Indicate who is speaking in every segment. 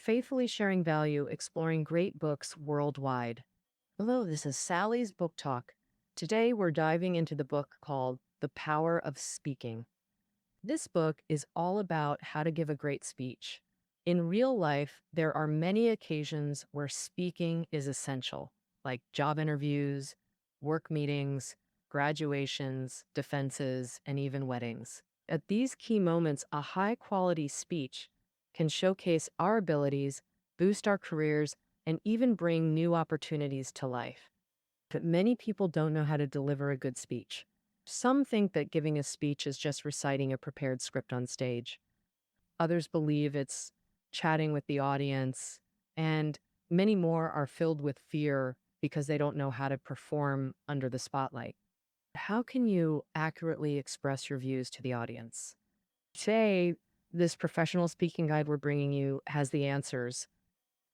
Speaker 1: faithfully sharing value, exploring great books worldwide. Hello, this is Sally's Book Talk. Today we're diving into the book called The Power of Speaking. This book is all about how to give a great speech. In real life, there are many occasions where speaking is essential, like job interviews, work meetings, graduations, defenses, and even weddings. At these key moments, a high quality speech can showcase our abilities, boost our careers, and even bring new opportunities to life. But many people don't know how to deliver a good speech. Some think that giving a speech is just reciting a prepared script on stage. Others believe it's chatting with the audience, and many more are filled with fear because they don't know how to perform under the spotlight. How can you accurately express your views to the audience? Today, this professional speaking guide we're bringing you has the answers.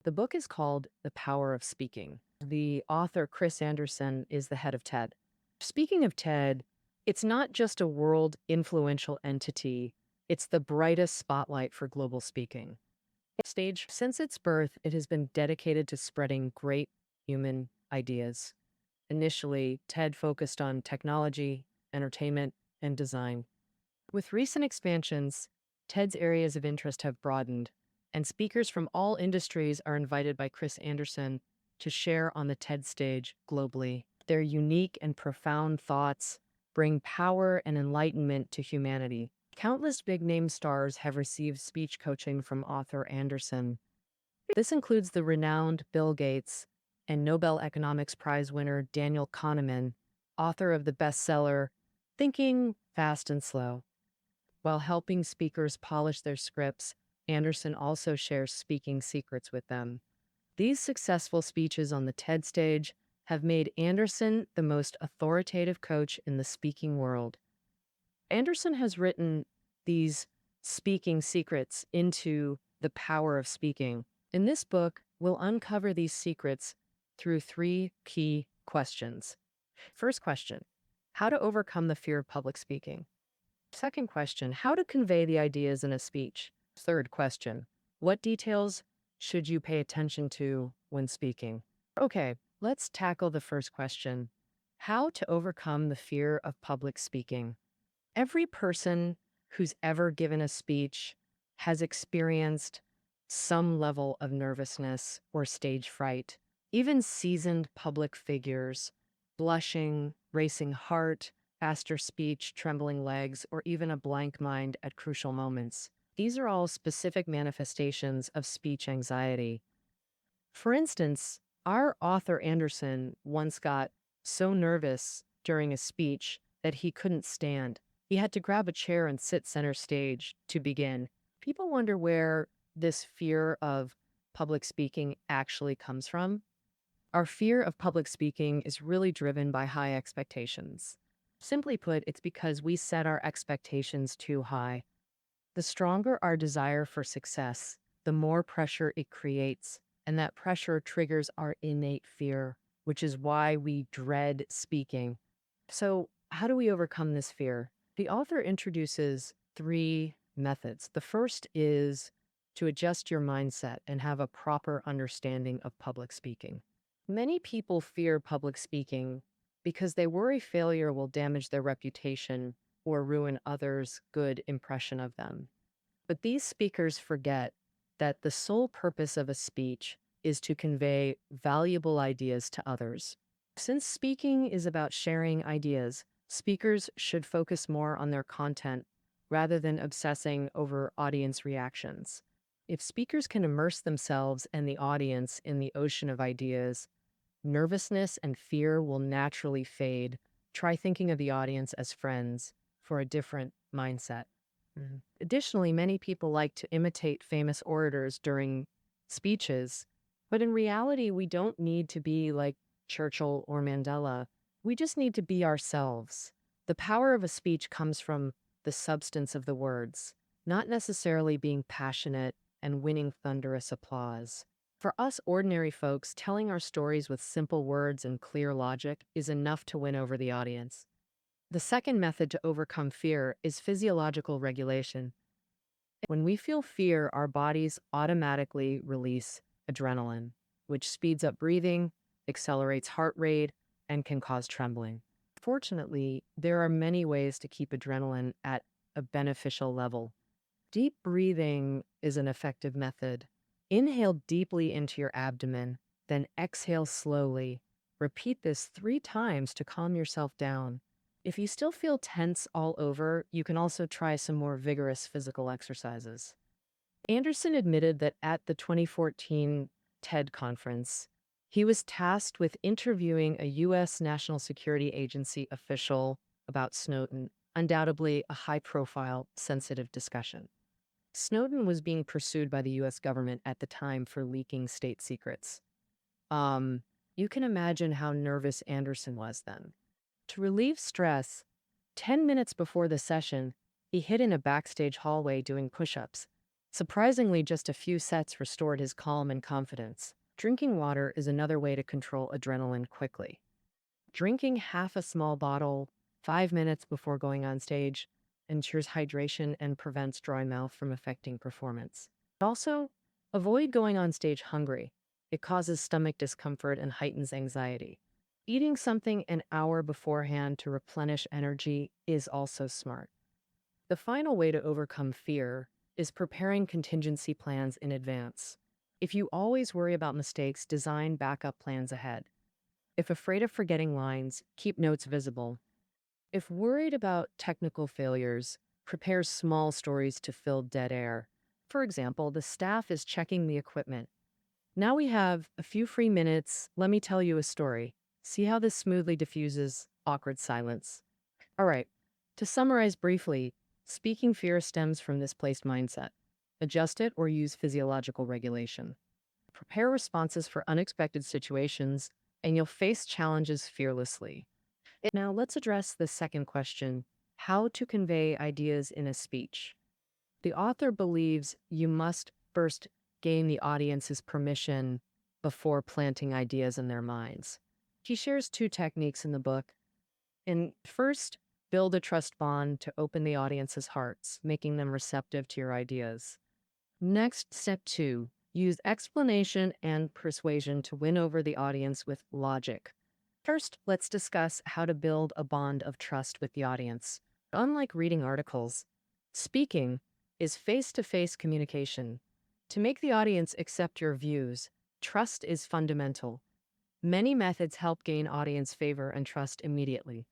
Speaker 1: The book is called The Power of Speaking. The author, Chris Anderson, is the head of TED. Speaking of TED, it's not just a world influential entity, it's the brightest spotlight for global speaking. Stage, since its birth, it has been dedicated to spreading great human ideas. Initially, TED focused on technology, entertainment, and design. With recent expansions, TED's areas of interest have broadened, and speakers from all industries are invited by Chris Anderson to share on the TED stage globally. Their unique and profound thoughts bring power and enlightenment to humanity. Countless big-name stars have received speech coaching from author Anderson. This includes the renowned Bill Gates and Nobel Economics Prize winner Daniel Kahneman, author of the bestseller Thinking Fast and Slow. While helping speakers polish their scripts, Anderson also shares speaking secrets with them. These successful speeches on the TED stage have made Anderson the most authoritative coach in the speaking world. Anderson has written these speaking secrets into The Power of Speaking. In this book, we'll uncover these secrets through three key questions. First question, how to overcome the fear of public speaking. Second question, how to convey the ideas in a speech. Third question, what details should you pay attention to when speaking? Okay, let's tackle the first question, how to overcome the fear of public speaking. Every person who's ever given a speech has experienced some level of nervousness or stage fright. Even seasoned public figures, blushing, racing heart, faster speech, trembling legs, or even a blank mind at crucial moments. These are all specific manifestations of speech anxiety. For instance, our author Anderson once got so nervous during a speech that he couldn't stand. He had to grab a chair and sit center stage to begin. People wonder where this fear of public speaking actually comes from. Our fear of public speaking is really driven by high expectations. Simply put, it's because we set our expectations too high. The stronger our desire for success, the more pressure it creates, and that pressure triggers our innate fear, which is why we dread speaking. So, how do we overcome this fear? The author introduces three methods. The first is to adjust your mindset and have a proper understanding of public speaking. Many people fear public speaking because they worry failure will damage their reputation or ruin others' good impression of them. But these speakers forget that the sole purpose of a speech is to convey valuable ideas to others. Since speaking is about sharing ideas, speakers should focus more on their content rather than obsessing over audience reactions. If speakers can immerse themselves and the audience in the ocean of ideas, nervousness and fear will naturally fade. Try thinking of the audience as friends for a different mindset. Additionally, many people like to imitate famous orators during speeches, but in reality, we don't need to be like Churchill or Mandela. We just need to be ourselves. The power of a speech comes from the substance of the words, not necessarily being passionate and winning thunderous applause. For us ordinary folks, telling our stories with simple words and clear logic is enough to win over the audience. The second method to overcome fear is physiological regulation. When we feel fear, our bodies automatically release adrenaline, which speeds up breathing, accelerates heart rate, and can cause trembling. Fortunately, there are many ways to keep adrenaline at a beneficial level. Deep breathing is an effective method. Inhale deeply into your abdomen, then exhale slowly. Repeat this 3 times to calm yourself down. If you still feel tense all over, you can also try some more vigorous physical exercises. Anderson admitted that at the 2014 TED conference, he was tasked with interviewing a U.S. National Security Agency official about Snowden, undoubtedly a high profile, sensitive discussion. Snowden was being pursued by the US government at the time for leaking state secrets. Um, you can imagine how nervous Anderson was then. To relieve stress, 10 minutes before the session, he hid in a backstage hallway doing push ups. Surprisingly, just a few sets restored his calm and confidence. Drinking water is another way to control adrenaline quickly. Drinking half a small bottle 5 minutes before going on stage ensures hydration and prevents dry mouth from affecting performance. Also, avoid going on stage hungry. It causes stomach discomfort and heightens anxiety. Eating something an hour beforehand to replenish energy is also smart. The final way to overcome fear is preparing contingency plans in advance. If you always worry about mistakes, design backup plans ahead. If afraid of forgetting lines, keep notes visible. If worried about technical failures, prepare small stories to fill dead air. For example, the staff is checking the equipment. Now we have a few free minutes. Let me tell you a story. See how this smoothly diffuses awkward silence. All right, to summarize briefly, speaking fear stems from this placed mindset. Adjust it or use physiological regulation. Prepare responses for unexpected situations, and you'll face challenges fearlessly. Now, let's address the second question: how to convey ideas in a speech. The author believes you must first gain the audience's permission before planting ideas in their minds. He shares 2 techniques in the book. And first, build a trust bond to open the audience's hearts, making them receptive to your ideas. Next, step 2, use explanation and persuasion to win over the audience with logic. First, let's discuss how to build a bond of trust with the audience. Unlike reading articles, speaking is face-to-face communication. To make the audience accept your views, trust is fundamental. Many methods help gain audience favor and trust immediately.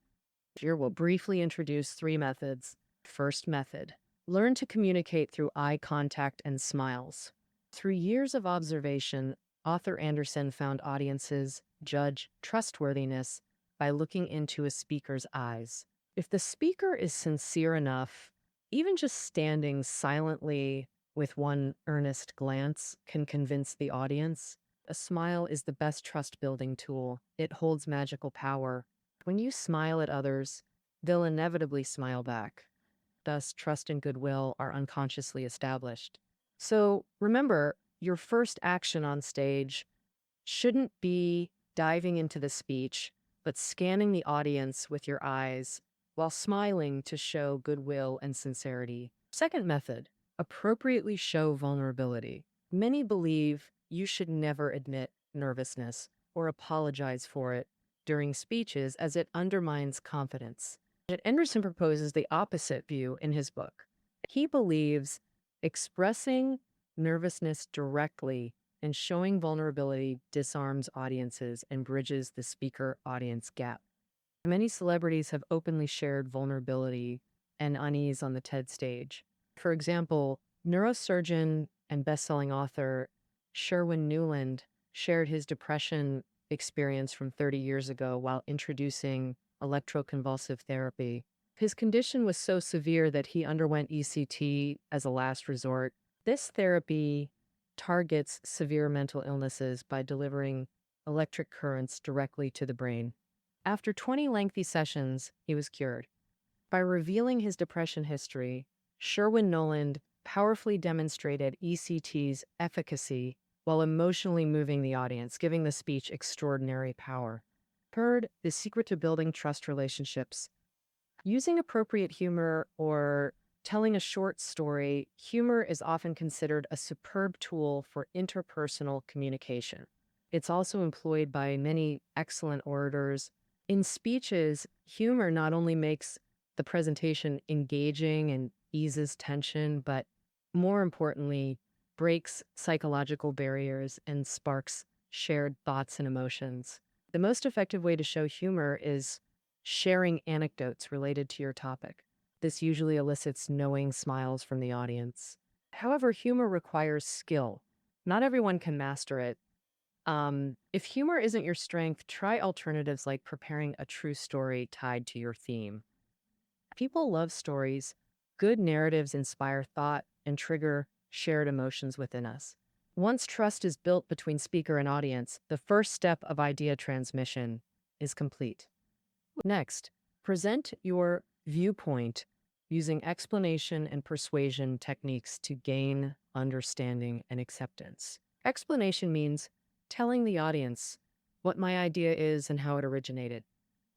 Speaker 1: Here we'll briefly introduce 3 methods. First method: learn to communicate through eye contact and smiles. Through years of observation, author Anderson found audiences judge trustworthiness by looking into a speaker's eyes. If the speaker is sincere enough, even just standing silently with one earnest glance can convince the audience. A smile is the best trust-building tool. It holds magical power. When you smile at others, they'll inevitably smile back. Thus, trust and goodwill are unconsciously established. So remember, your first action on stage shouldn't be diving into the speech, but scanning the audience with your eyes while smiling to show goodwill and sincerity. Second method: appropriately show vulnerability. Many believe you should never admit nervousness or apologize for it during speeches, as it undermines confidence. Yet Anderson proposes the opposite view in his book. He believes expressing nervousness directly and showing vulnerability disarms audiences and bridges the speaker-audience gap. Many celebrities have openly shared vulnerability and unease on the TED stage. For example, neurosurgeon and best-selling author Sherwin Newland shared his depression experience from 30 years ago while introducing electroconvulsive therapy. His condition was so severe that he underwent ECT as a last resort. This therapy targets severe mental illnesses by delivering electric currents directly to the brain. After 20 lengthy sessions, he was cured. By revealing his depression history, Sherwin Noland powerfully demonstrated ECT's efficacy while emotionally moving the audience, giving the speech extraordinary power. Third, the secret to building trust relationships. Using appropriate humor or Telling a short story, humor is often considered a superb tool for interpersonal communication. It's also employed by many excellent orators. In speeches, humor not only makes the presentation engaging and eases tension, but more importantly, breaks psychological barriers and sparks shared thoughts and emotions. The most effective way to show humor is sharing anecdotes related to your topic. This usually elicits knowing smiles from the audience. However, humor requires skill. Not everyone can master it. If humor isn't your strength, try alternatives like preparing a true story tied to your theme. People love stories. Good narratives inspire thought and trigger shared emotions within us. Once trust is built between speaker and audience, the first step of idea transmission is complete. Next, present your viewpoint using explanation and persuasion techniques to gain understanding and acceptance. Explanation means telling the audience what my idea is and how it originated.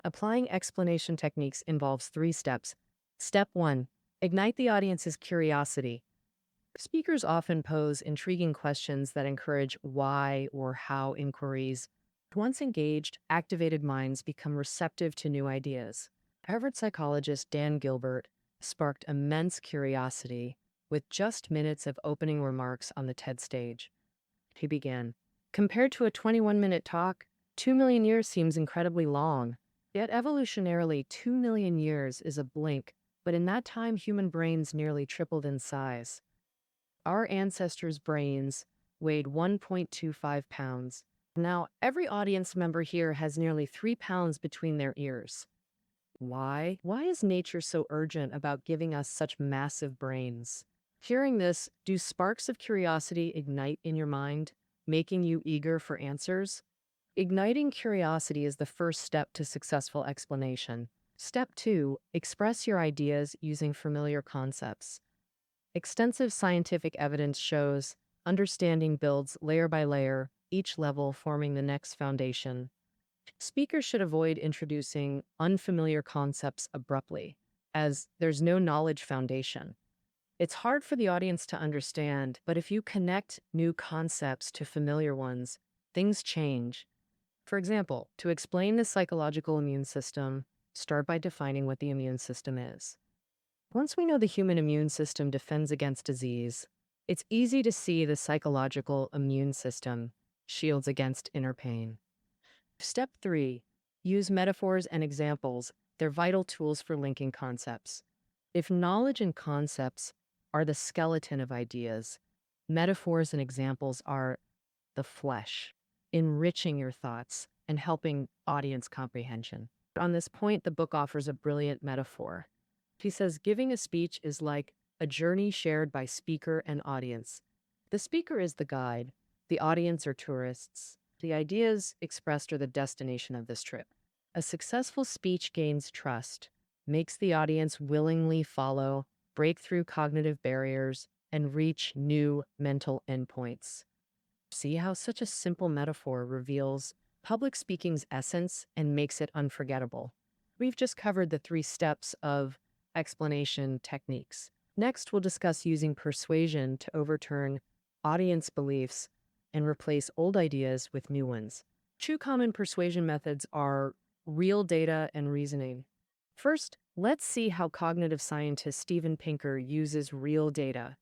Speaker 1: Applying explanation techniques involves 3 steps. Step 1, ignite the audience's curiosity. Speakers often pose intriguing questions that encourage why or how inquiries. Once engaged, activated minds become receptive to new ideas. Harvard psychologist Dan Gilbert sparked immense curiosity with just minutes of opening remarks on the TED stage. He began, compared to a 21-minute talk, 2 million years seems incredibly long. Yet evolutionarily, 2 million years is a blink, but in that time, human brains nearly tripled in size. Our ancestors' brains weighed 1.25 pounds. Now, every audience member here has nearly 3 pounds between their ears. Why? Why is nature so urgent about giving us such massive brains? Hearing this, do sparks of curiosity ignite in your mind, making you eager for answers? Igniting curiosity is the first step to successful explanation. Step 2, express your ideas using familiar concepts. Extensive scientific evidence shows understanding builds layer by layer, each level forming the next foundation. Speakers should avoid introducing unfamiliar concepts abruptly, as there's no knowledge foundation. It's hard for the audience to understand, but if you connect new concepts to familiar ones, things change. For example, to explain the psychological immune system, start by defining what the immune system is. Once we know the human immune system defends against disease, it's easy to see the psychological immune system shields against inner pain. Step 3, use metaphors and examples. They're vital tools for linking concepts. If knowledge and concepts are the skeleton of ideas, metaphors and examples are the flesh, enriching your thoughts and helping audience comprehension. On this point, the book offers a brilliant metaphor. He says, giving a speech is like a journey shared by speaker and audience. The speaker is the guide, the audience are tourists. The ideas expressed are the destination of this trip. A successful speech gains trust, makes the audience willingly follow, break through cognitive barriers, and reach new mental endpoints. See how such a simple metaphor reveals public speaking's essence and makes it unforgettable. We've just covered the 3 steps of explanation techniques. Next, we'll discuss using persuasion to overturn audience beliefs and replace old ideas with new ones. 2 common persuasion methods are real data and reasoning. First, let's see how cognitive scientist Steven Pinker uses real data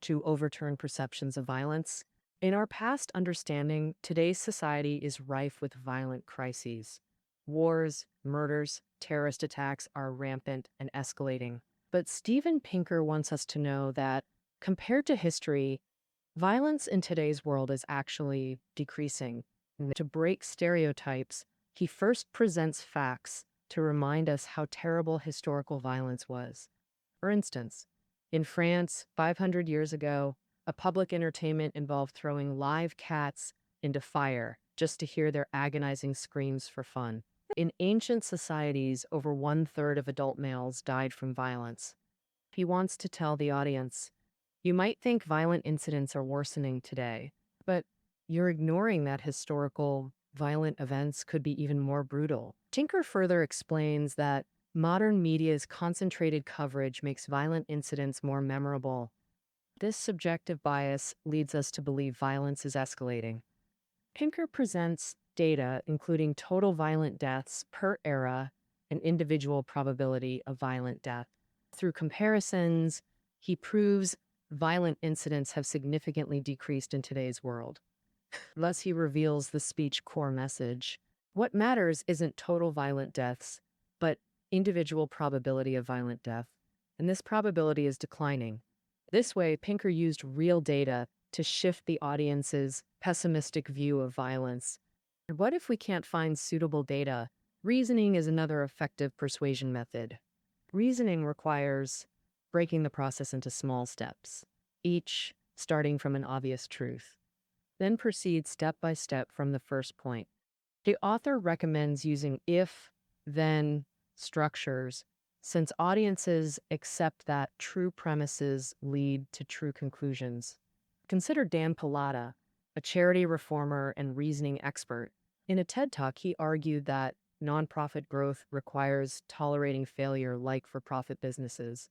Speaker 1: to overturn perceptions of violence. In our past understanding, today's society is rife with violent crises. Wars, murders, terrorist attacks are rampant and escalating. But Steven Pinker wants us to know that, compared to history, violence in today's world is actually decreasing. To break stereotypes, he first presents facts to remind us how terrible historical violence was. For instance, in France, 500 years ago, a public entertainment involved throwing live cats into fire just to hear their agonizing screams for fun. In ancient societies, over 1/3 of adult males died from violence. He wants to tell the audience, you might think violent incidents are worsening today, but you're ignoring that historical violent events could be even more brutal. Tinker further explains that Modern media's concentrated coverage makes violent incidents more memorable. This subjective bias leads us to believe violence is escalating. Pinker presents data including total violent deaths per era and individual probability of violent death. Through comparisons, he proves violent incidents have significantly decreased in today's world. Thus, he reveals the speech core message. What matters isn't total violent deaths, but individual probability of violent death. And this probability is declining. This way, Pinker used real data to shift the audience's pessimistic view of violence. What if we can't find suitable data? Reasoning is another effective persuasion method. Reasoning requires breaking the process into small steps, each starting from an obvious truth. Then proceed step by step from the first point. The author recommends using if-then structures since audiences accept that true premises lead to true conclusions. Consider Dan Pallotta, a charity reformer and reasoning expert. In a TED Talk, he argued that nonprofit growth requires tolerating failure like for-profit businesses.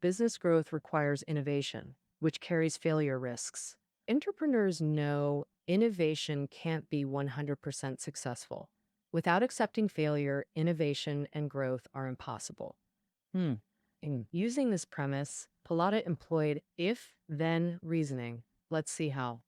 Speaker 1: Business growth requires innovation, which carries failure risks. Entrepreneurs know innovation can't be 100% successful. Without accepting failure, innovation and growth are impossible. In using this premise, Pallotta employed if-then reasoning. Let's see how.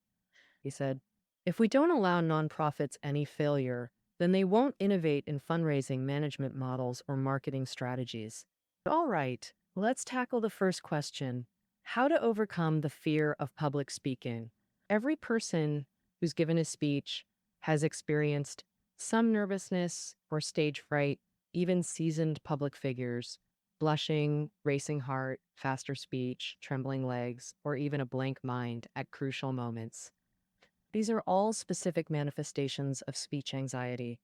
Speaker 1: He said, if we don't allow nonprofits any failure, then they won't innovate in fundraising management models or marketing strategies. All right, let's tackle the first question. How to overcome the fear of public speaking. Every person who's given a speech has experienced some nervousness or stage fright, even seasoned public figures, blushing, racing heart, faster speech, trembling legs, or even a blank mind at crucial moments. These are all specific manifestations of speech anxiety.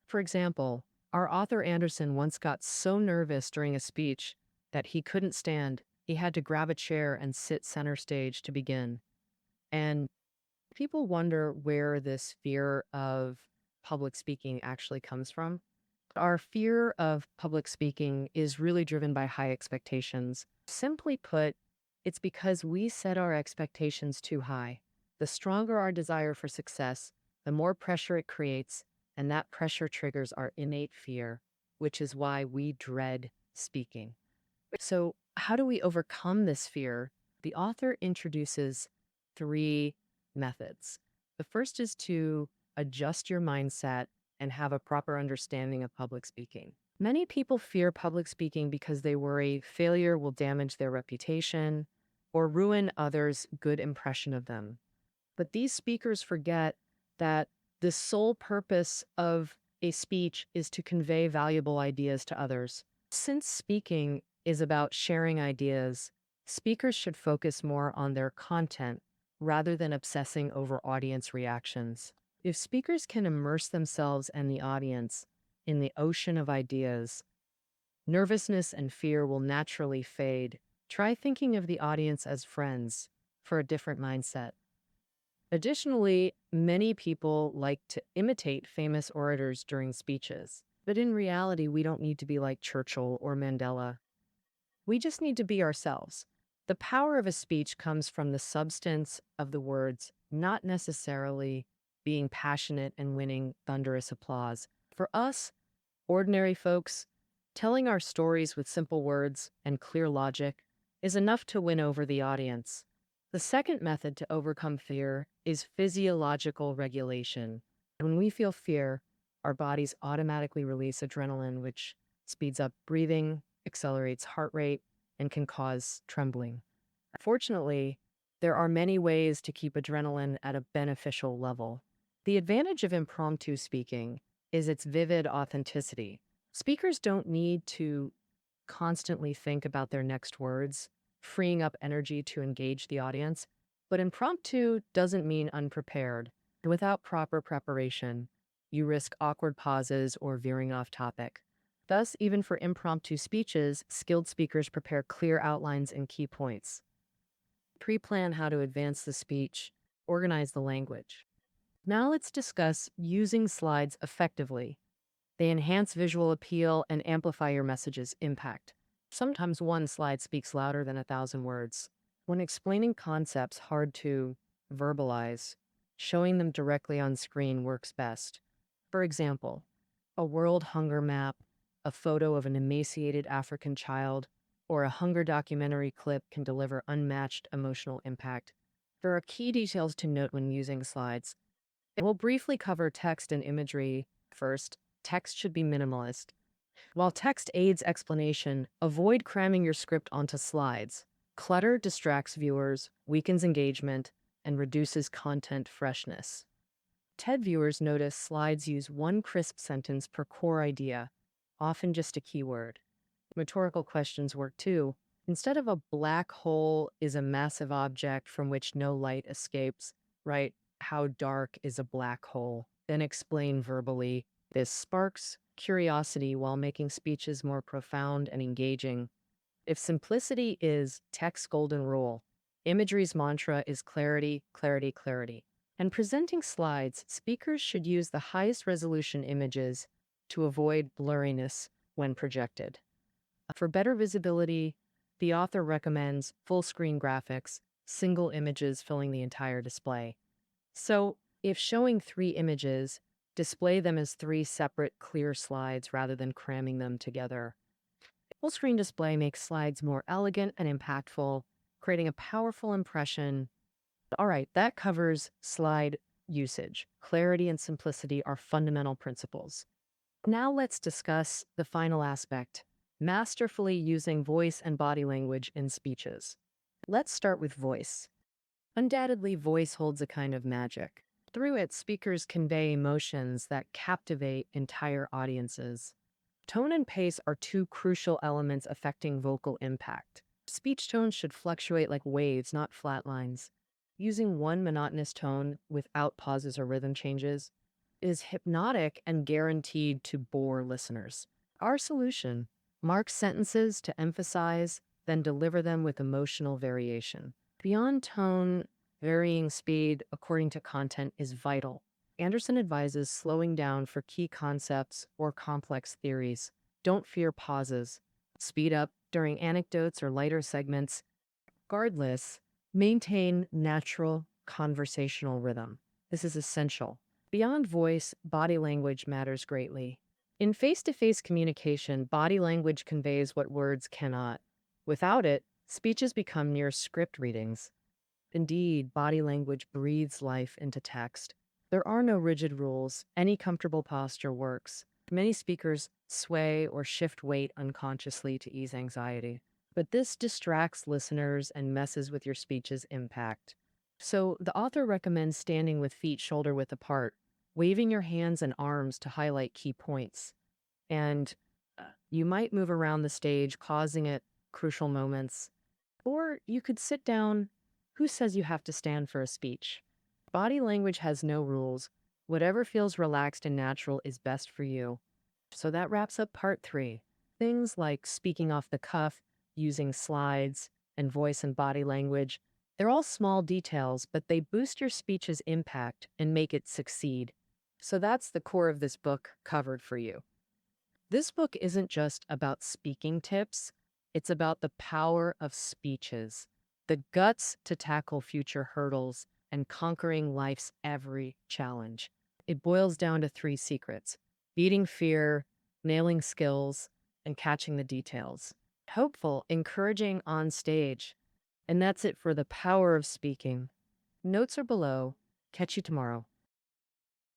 Speaker 1: For example, our author Anderson once got so nervous during a speech that he couldn't stand. He had to grab a chair and sit center stage to begin. And people wonder where this fear of public speaking actually comes from. Our fear of public speaking is really driven by high expectations. Simply put, it's because we set our expectations too high. The stronger our desire for success, the more pressure it creates, and that pressure triggers our innate fear, which is why we dread speaking. So, how do we overcome this fear? The author introduces 3 methods. The first is to adjust your mindset and have a proper understanding of public speaking. Many people fear public speaking because they worry failure will damage their reputation or ruin others' good impression of them. But these speakers forget that the sole purpose of a speech is to convey valuable ideas to others. Since speaking is about sharing ideas, speakers should focus more on their content rather than obsessing over audience reactions. If speakers can immerse themselves and the audience in the ocean of ideas, nervousness and fear will naturally fade. Try thinking of the audience as friends for a different mindset. Additionally, many people like to imitate famous orators during speeches. But in reality, we don't need to be like Churchill or Mandela. We just need to be ourselves. The power of a speech comes from the substance of the words, not necessarily being passionate and winning thunderous applause. For us, ordinary folks, telling our stories with simple words and clear logic is enough to win over the audience. The second method to overcome fear is physiological regulation. When we feel fear, our bodies automatically release adrenaline, which speeds up breathing, accelerates heart rate, and can cause trembling. Fortunately, there are many ways to keep adrenaline at a beneficial level. The advantage of impromptu speaking is its vivid authenticity. Speakers don't need to constantly think about their next words, freeing up energy to engage the audience. But impromptu doesn't mean unprepared. Without proper preparation, you risk awkward pauses or veering off topic. Thus, even for impromptu speeches, skilled speakers prepare clear outlines and key points. Pre-plan how to advance the speech, organize the language. Now let's discuss using slides effectively. They enhance visual appeal and amplify your message's impact. Sometimes one slide speaks louder than 1,000 words. When explaining concepts hard to verbalize, showing them directly on screen works best. For example, a world hunger map, a photo of an emaciated African child, or a hunger documentary clip can deliver unmatched emotional impact. There are key details to note when using slides. We'll briefly cover text and imagery first. Text should be minimalist. While text aids explanation, avoid cramming your script onto slides. Clutter distracts viewers, weakens engagement, and reduces content freshness. TED viewers notice slides use one crisp sentence per core idea, often just a keyword. Rhetorical questions work too. Instead of a black hole is a massive object from which no light escapes, write, how dark is a black hole? Then explain verbally. This sparks curiosity while making speeches more profound and engaging. If simplicity is text's golden rule, imagery's mantra is clarity, clarity, clarity. And presenting slides, speakers should use the highest resolution images to avoid blurriness when projected. For better visibility, the author recommends full screen graphics, single images filling the entire display. So, if showing 3 images, display them as 3 separate, clear slides rather than cramming them together. Full screen display makes slides more elegant and impactful, creating a powerful impression. All right, that covers slide usage. Clarity and simplicity are fundamental principles. Now let's discuss the final aspect, masterfully using voice and body language in speeches. Let's start with voice. Undoubtedly, voice holds a kind of magic. Through it, speakers convey emotions that captivate entire audiences. Tone and pace are 2 crucial elements affecting vocal impact. Speech tones should fluctuate like waves, not flat lines. Using one monotonous tone without pauses or rhythm changes is hypnotic and guaranteed to bore listeners. Our solution: mark sentences to emphasize, then deliver them with emotional variation. Beyond tone, varying speed according to content is vital. Anderson advises slowing down for key concepts or complex theories. Don't fear pauses. Speed up during anecdotes or lighter segments. Regardless, maintain natural conversational rhythm. This is essential. Beyond voice, body language matters greatly. In face-to-face communication, body language conveys what words cannot. Without it, speeches become mere script readings. Indeed, body language breathes life into text. There are no rigid rules. Any comfortable posture works. Many speakers sway or shift weight unconsciously to ease anxiety. But this distracts listeners and messes with your speech's impact. So, the author recommends standing with feet shoulder width apart, waving your hands and arms to highlight key points. And you might move around the stage, causing at crucial moments. Or you could sit down. Who says you have to stand for a speech? Body language has no rules. Whatever feels relaxed and natural is best for you. So that wraps up part 3. Things like speaking off the cuff, using slides, and voice and body language. They're all small details, but they boost your speech's impact and make it succeed. So that's the core of this book covered for you. This book isn't just about speaking tips, it's about the power of speeches, the guts to tackle future hurdles, and conquering life's every challenge. It boils down to 3 secrets: beating fear, nailing skills, and catching the details. Hopeful, encouraging on stage. And that's it for the power of speaking. Notes are below. Catch you tomorrow.